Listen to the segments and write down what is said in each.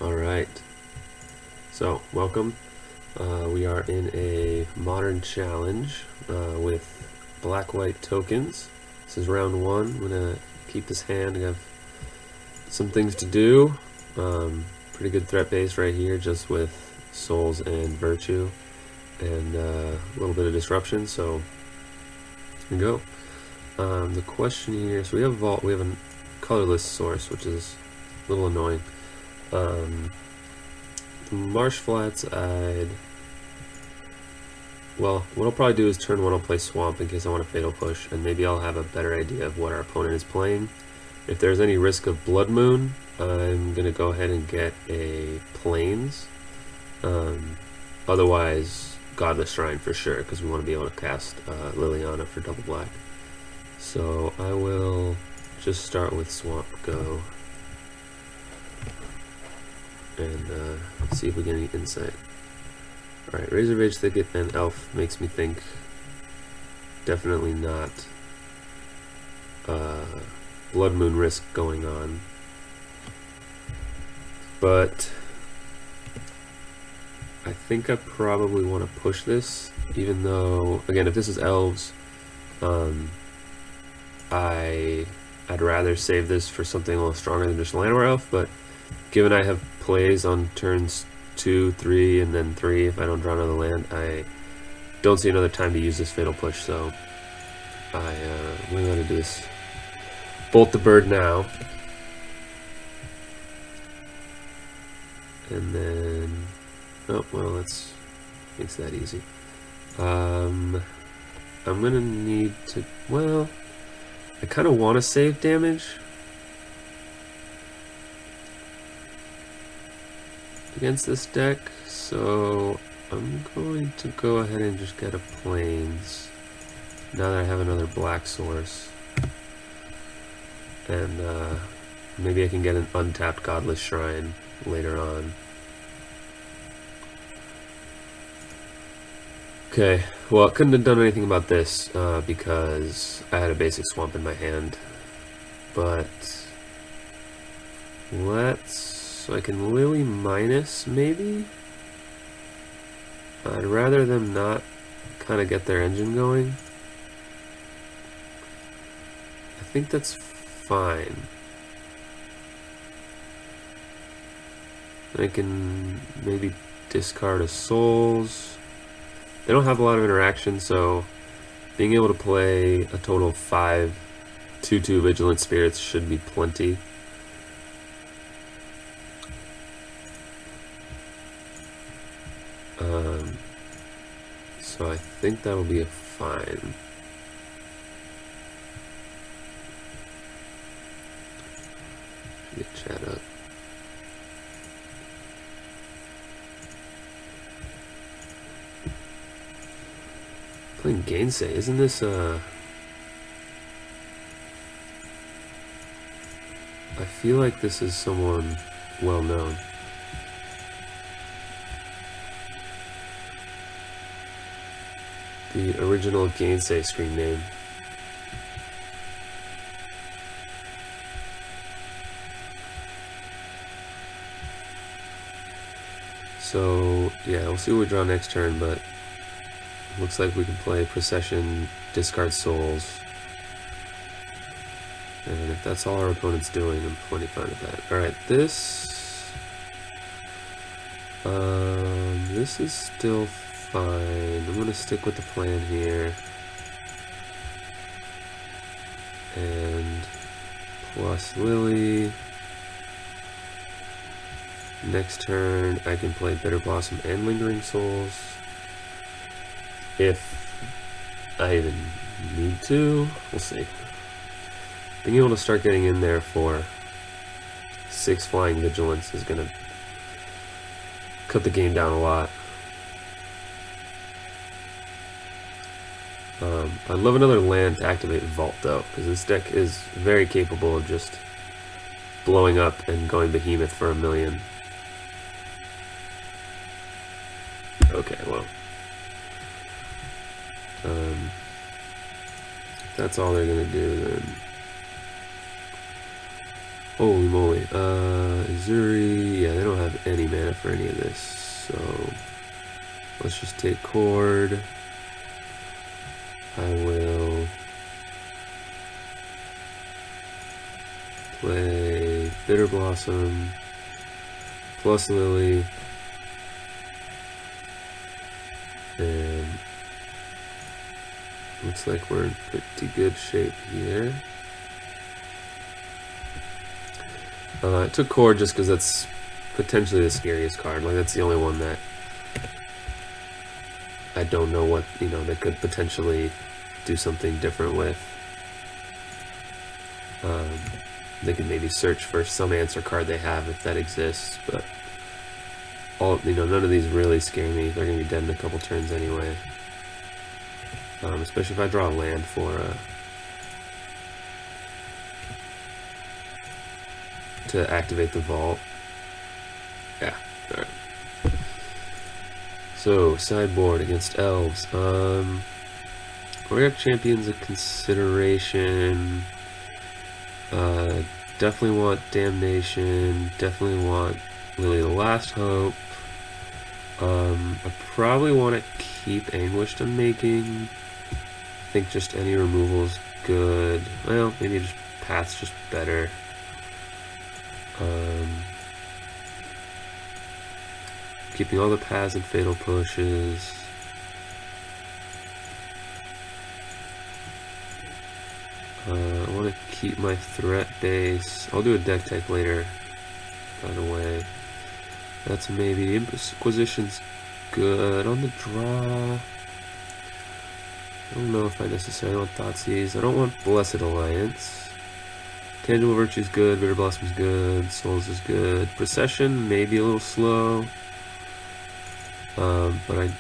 Alright, so welcome. We are in a modern challenge with black-white tokens. This is round one. I'm going to keep this hand. I have some things to do. Pretty good threat base right here, just with souls and virtue and a little bit of disruption, so here we go. The question here, so we have vault, we have a colorless source, which is a little annoying. Marsh flats, well, what I'll probably do is turn one, I'll play swamp in case I want a fatal push, and maybe I'll have a better idea of what our opponent is playing. If there's any risk of blood moon, I'm gonna go ahead and get a plains. Otherwise, godless shrine for sure, because we want to be able to cast Liliana for double black. So I will just start with swamp go and see if we get any insight. Alright, Razor Rage Thicket and Elf makes me think definitely not Blood Moon risk going on. But I think I probably want to push this, even though, again, if this is Elves, I'd rather save this for something a little stronger than just Llanowar Elf, but given I have plays on turns 2, 3, and then 3 if I don't draw another land, I don't see another time to use this Fatal Push, so we're going to do this. Bolt the bird now. And then, oh, well, that's, makes that easy. I'm going to need to, well, I kind of want to save damage against this deck, so I'm going to go ahead and just get a plains now that I have another black source, and maybe I can get an untapped godless shrine later on. Okay, well, I couldn't have done anything about this because I had a basic swamp in my hand, but so I can Lily minus, maybe? I'd rather them not kind of get their engine going. I think that's fine. I can maybe discard a souls. They don't have a lot of interaction, so being able to play a total of 5 2/2 Vigilant Spirits should be plenty. So I think that'll be a fine. Get chat up. Playing Gainsay, isn't this I feel like this is someone well known. The original Gainsay screen name. So yeah, we'll see what we draw next turn, but looks like we can play Procession, discard souls, and if that's all our opponent's doing, I'm plenty fine with that. Alright, this is still fine. I'm gonna stick with the plan here, and plus Lily. Next turn I can play Bitter Blossom and Lingering Souls if I even need to. We'll see. Being able to start getting in there for 6 flying vigilance is gonna cut the game down a lot. I'd love another land to activate Vault though, because this deck is very capable of just blowing up and going behemoth for 1,000,000. Okay, well, if that's all they're gonna do, then Holy moly. Azuri, yeah, they don't have any mana for any of this, so let's just take Chord. I will play Bitter Blossom plus Lily, and looks like we're in pretty good shape here. I took Chord just because that's potentially the scariest card. Like, that's the only one that I don't know what, they could potentially do something different with. They could maybe search for some answer card they have if that exists, but none of these really scare me. They're gonna be dead in a couple turns anyway. Especially if I draw a land to activate the vault. Yeah, alright. So, sideboard against Elves. Warrior Champion's a consideration. Definitely want Damnation. Definitely want Lily the Last Hope. I probably want to keep Anguished Unmaking. I think just any removal is good. Well, maybe just Path's just better. Keeping all the paths and fatal pushes. I want to keep my threat base. I'll do a deck type later, by the way. That's maybe Inquisition's good. On the draw, I don't know if I necessarily want Thoughtseize. I don't want Blessed Alliance. Tangible Virtue's good, Bitter Blossom's good, Souls is good. Procession, maybe a little slow. But I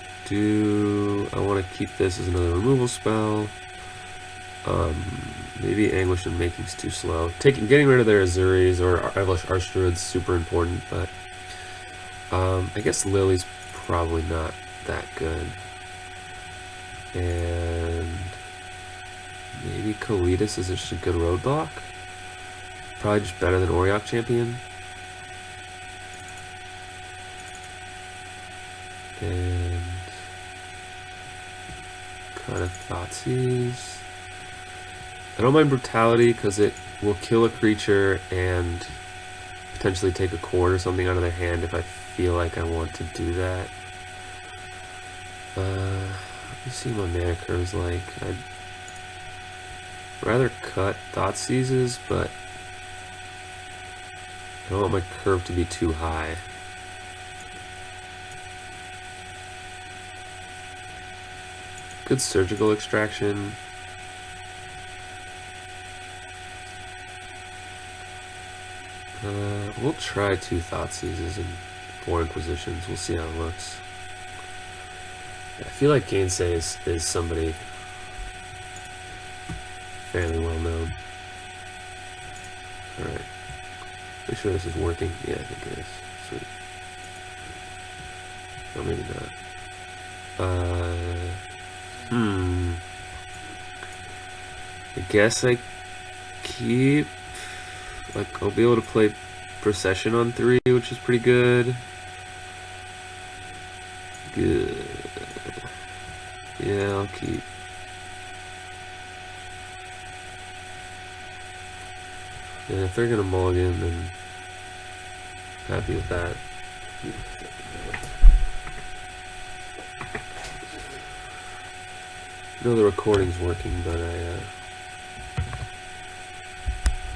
want to keep this as another removal spell. Maybe Anguish and Making's too slow. Getting rid of their Azuris or Elvish Archdruid's super important, but I guess Lily's probably not that good. And maybe Kalitas is just a good roadblock. Probably just better than Auriok Champion. And kind of Thoughtseize. I don't mind Brutality because it will kill a creature and potentially take a Chord or something out of their hand if I feel like I want to do that. Let me see what my mana curve's like. I'd rather cut Thoughtseizes, but I don't want my curve to be too high. Good Surgical Extraction. We'll try 2 Thoughtseizes and 4 Inquisitions. We'll see how it looks. I feel like Gainsay is somebody fairly well known. Alright. Make sure this is working. Yeah, I think it is. Sweet. Oh, maybe not. I guess I keep... Like, I'll be able to play Procession on 3, which is pretty good. Good. Yeah, I'll keep. Yeah, if they're gonna mulligan, then happy with that. I know the recording's working, but I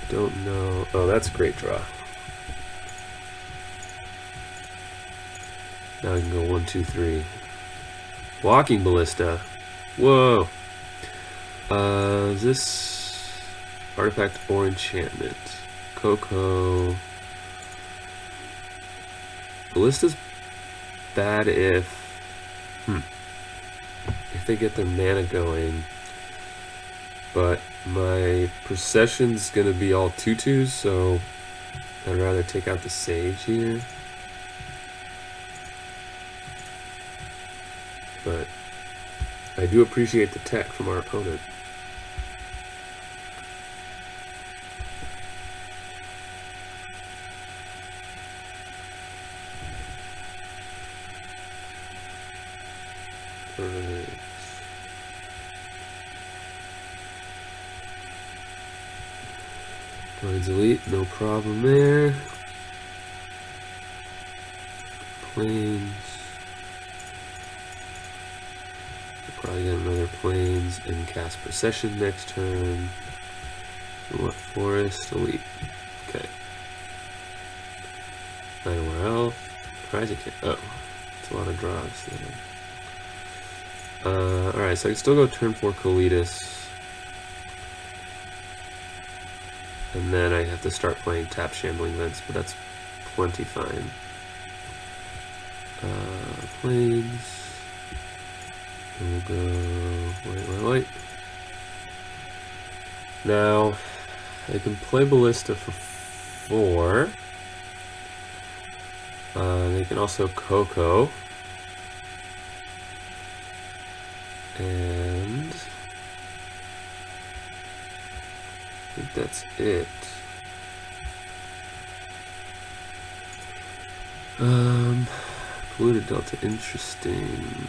don't know. Oh, that's a great draw. Now I can go 1, 2, 3. Walking Ballista. Whoa. Is this artifact or enchantment? Coco. Ballista's bad if they get their mana going, but my Procession's gonna be all 2/2s, so I'd rather take out the Sage here. But I do appreciate the tech from our opponent. Alright. Plains Elite, no problem there. Plains. We'll probably get another Plains and cast Procession next turn. And what? Forest Elite. Okay. Nine-War Elf. Surprise it can't. Oh, it's a lot of draws there. Alright, so I can still go turn 4 Kalitas. And then I have to start playing Tap Shambling Vents, but that's plenty fine. Plains. We'll go white. Now, I can play Ballista for 4. They can also Coco. And I think that's it. Polluted Delta, interesting.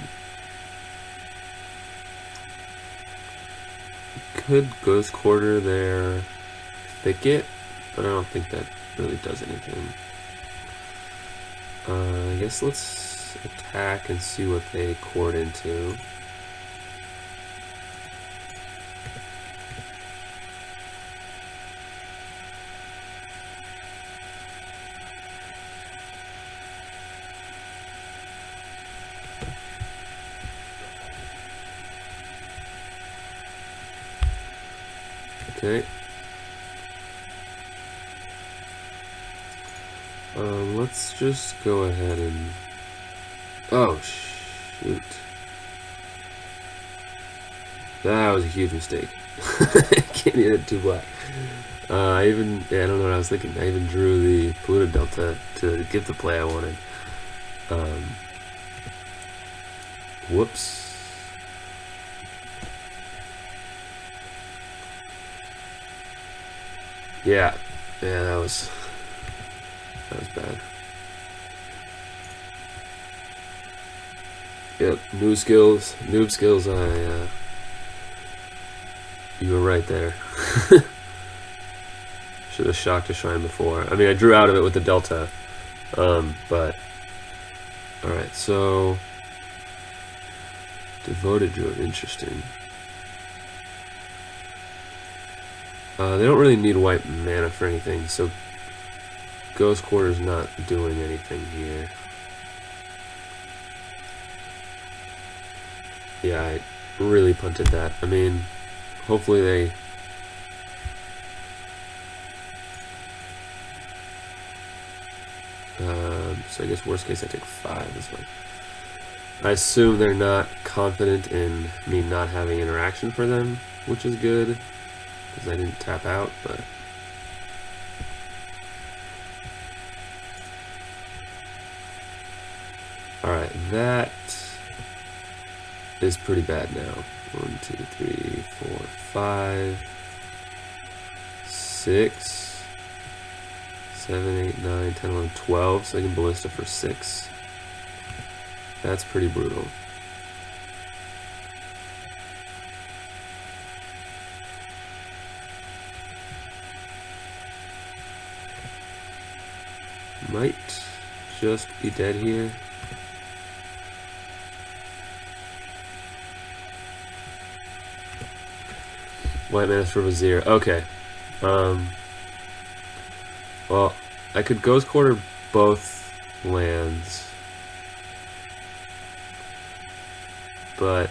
Could Ghost Quarter their Thicket, but I don't think that really does anything. I guess let's attack and see what they court into. Okay. Let's just go ahead and... Oh, shoot. That was a huge mistake. I can't hit 2 black. I don't know what I was thinking. I even drew the Polluted Delta to give the play I wanted. Whoops. Yeah, that was bad. Yep, noob skills. You were right there. Should have shocked a shrine before. I mean, I drew out of it with the Delta, but all right. So Devoted Druid, interesting. They don't really need white mana for anything, so Ghost Quarter's not doing anything here. Yeah, I really punted that. I mean, hopefully they... so I guess worst case I take 5 this way. I assume they're not confident in me not having interaction for them, which is good. Because I didn't tap out, but... Alright, that is pretty bad now. 1, 2, 3, 4, 5, 6, 7, 8, 9, 10, 11, 12, so I can Ballista for 6. That's pretty brutal. Might just be dead here. White mana for Vizier. Okay. Well, I could Ghost Quarter both lands, but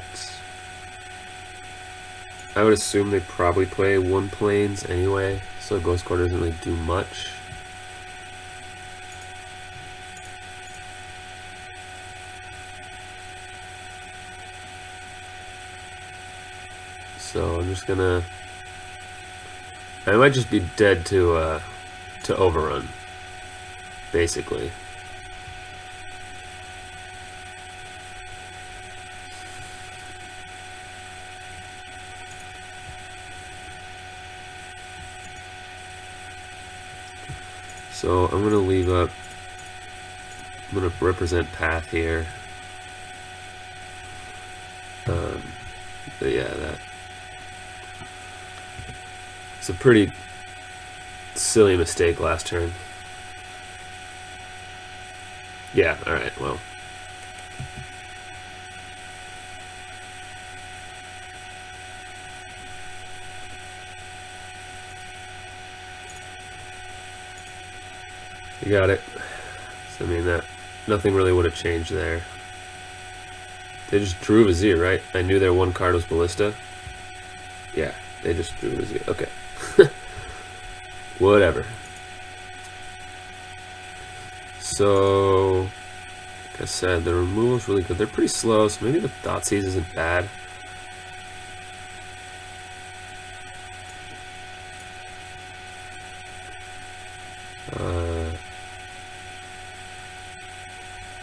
I would assume they probably play 1 Plains anyway, so Ghost Quarter doesn't really do much. So I'm just gonna... I might just be dead to Overrun, basically. So I'm gonna leave up... I'm gonna represent path here. But yeah, that it's a pretty silly mistake last turn. Yeah, alright, well. You got it. So, I mean, that nothing really would have changed there. They just drew Vizier, right? I knew their one card was Ballista. Yeah, they just drew Vizier. Okay. Whatever. So, like I said, the removal's really good. They're pretty slow, so maybe the Thoughtseize isn't bad.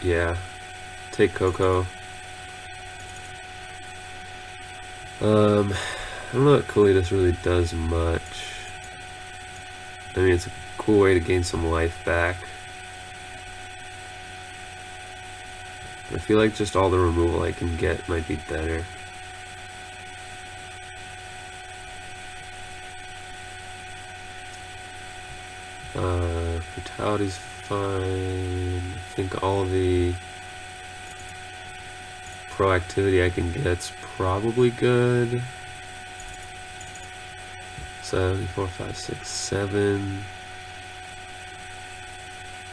Yeah, take Coco. I don't know that Kalidas really does much. I mean, it's a cool way to gain some life back. I feel like just all the removal I can get might be better. Brutality's fine. I think all the proactivity I can get's probably good. 4, 5, 6, 7.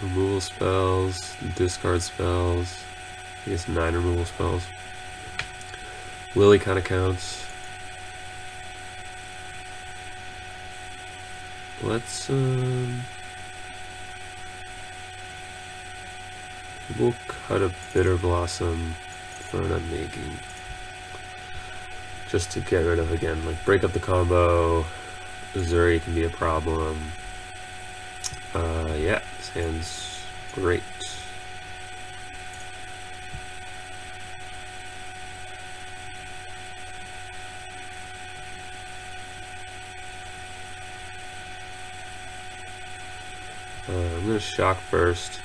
Removal spells, discard spells. I guess 9 removal spells. Lily kind of counts. Let's we'll cut a Bitter Blossom for an Unmaking. Just to get rid of, again, like break up the combo. Zuri can be a problem. Yeah, this hand's great. I'm gonna shock first,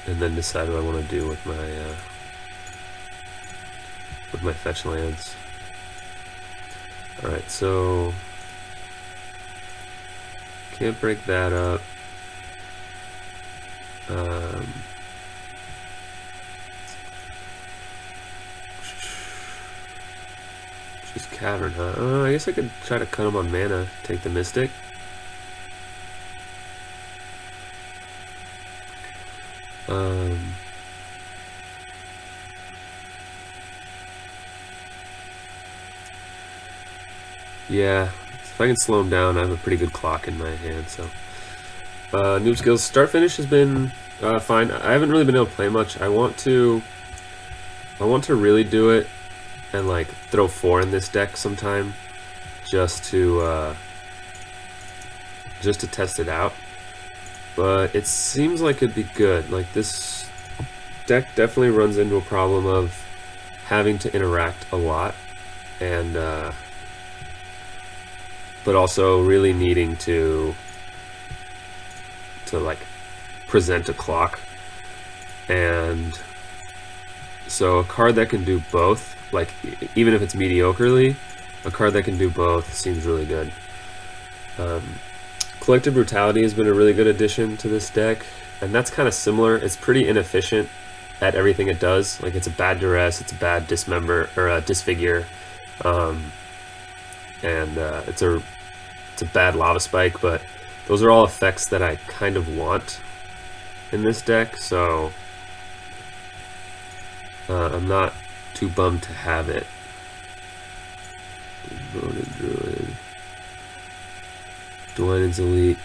and then decide what I want to do with my fetch lands. All right, so can't break that up. Just Cavern, huh? I guess I could try to cut him on mana, take the Mystic. Yeah, if I can slow him down, I have a pretty good clock in my hand. So, noob skills start finish has been fine. I haven't really been able to play much. I want to really do it and like throw 4 in this deck sometime, just to test it out. But it seems like it'd be good. Like this deck definitely runs into a problem of having to interact a lot, and but also really needing to like present a clock. And so a card that can do both, like even if it's mediocrely, a card that can do both seems really good. Collective Brutality has been a really good addition to this deck, and that's kind of similar. It's pretty inefficient at everything it does. Like it's a bad Duress, it's a bad Dismember or Disfigure, and it's a bad Lava Spike. But those are all effects that I kind of want in this deck, so I'm not too bummed to have it. Devoted Druid, Dwynen's Elite.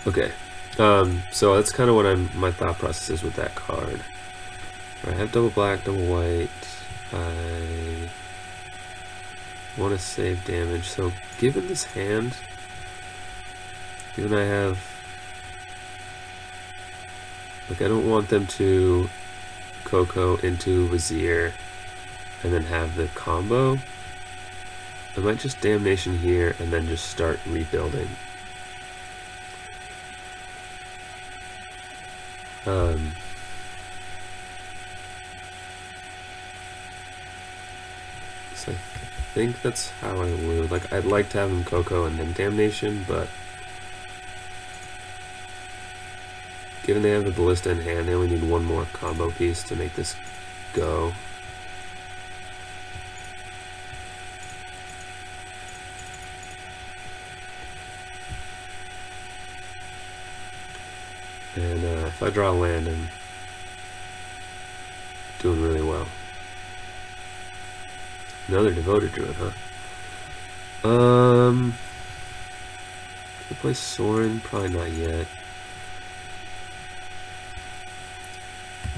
Okay, so that's kind of what my thought process is with that card. I have double black, double white. I want to save damage, so given this hand, given I have, like, I don't want them to Coco into Vizier and then have the combo. I might just Damnation here and then just start rebuilding. I think that's how I would. Like, I'd like to have him Coco and then Damnation, but given they have the Ballista in hand, they only need one more combo piece to make this go. And if I draw land, I'm doing really well. Another Devoted Druid, huh? Can I play Sorin? Probably not yet.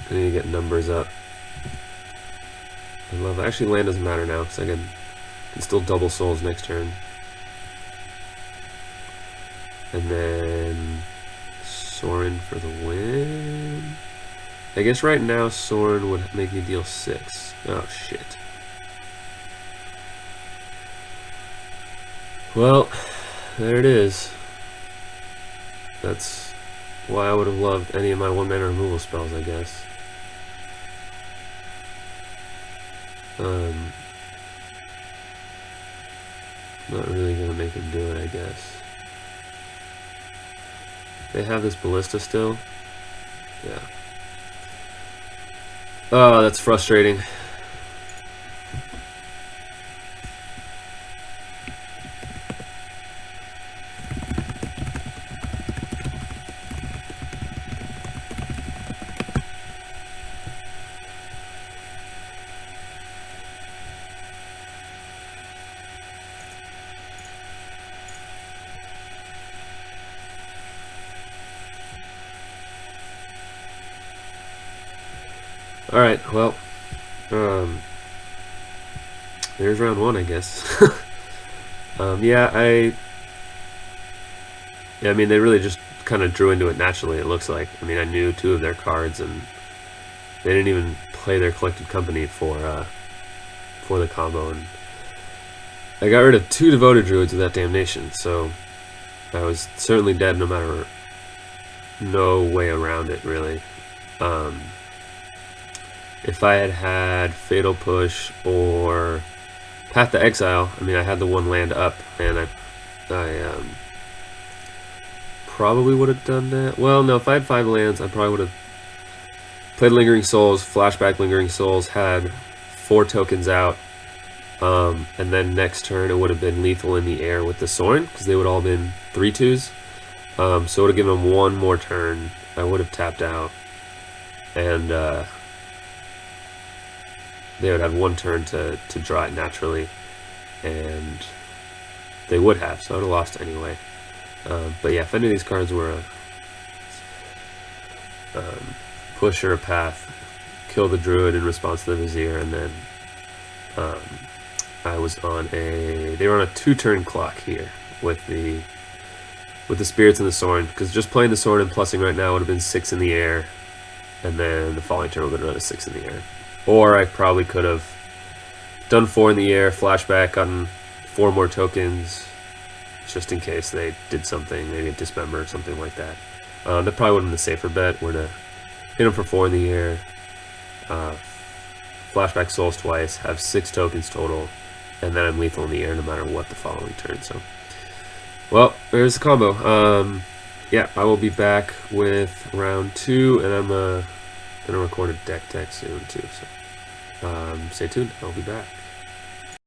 I need to get numbers up. I love it. Actually, land doesn't matter now, because I can still double souls next turn. And then Sorin for the win. I guess right now Sorin would make me deal 6. Oh, shit. Well, there it is. That's why I would have loved any of my one-mana removal spells, I guess. Not really gonna make him do it, I guess. They have this Ballista still? Yeah. Oh, that's frustrating. Alright, well, there's round 1, I guess. Yeah, I mean, they really just kind of drew into it naturally, it looks like. I mean, I knew 2 of their cards, and they didn't even play their Collected Company for the combo, and I got rid of 2 Devoted Druids with that Damnation, so I was certainly dead no way around it, really. If I had had Fatal Push or Path to Exile, I mean, I had the 1 land up, and I probably would have done that. Well, no, if I had 5 lands, I probably would have played Lingering Souls, flashback Lingering Souls, had 4 tokens out, and then next turn it would have been lethal in the air with the Sorin, because they would all been 3/2s. So it would have given them 1 more turn. I would have tapped out, and they would have 1 turn to draw it naturally, and they would have, so I would have lost anyway. But yeah, if any of these cards were a push or a path, kill the Druid in response to the Vizier, and then I was on they were on a 2-turn clock here with the Spirits and the Sorin, because just playing the Sorin and plussing right now would have been 6 in the air, and then the following turn would have been another 6 in the air. Or I probably could have done 4 in the air, flashback, gotten 4 more tokens, just in case they did something, maybe a Dismember or something like that. That probably would have been the safer bet, were to hit them for 4 in the air, flashback Souls twice, have 6 tokens total, and then I'm lethal in the air no matter what the following turn. So, well, there's the combo. Yeah, I will be back with round 2, and I'm gonna record a deck soon too. So, stay tuned. I'll be back.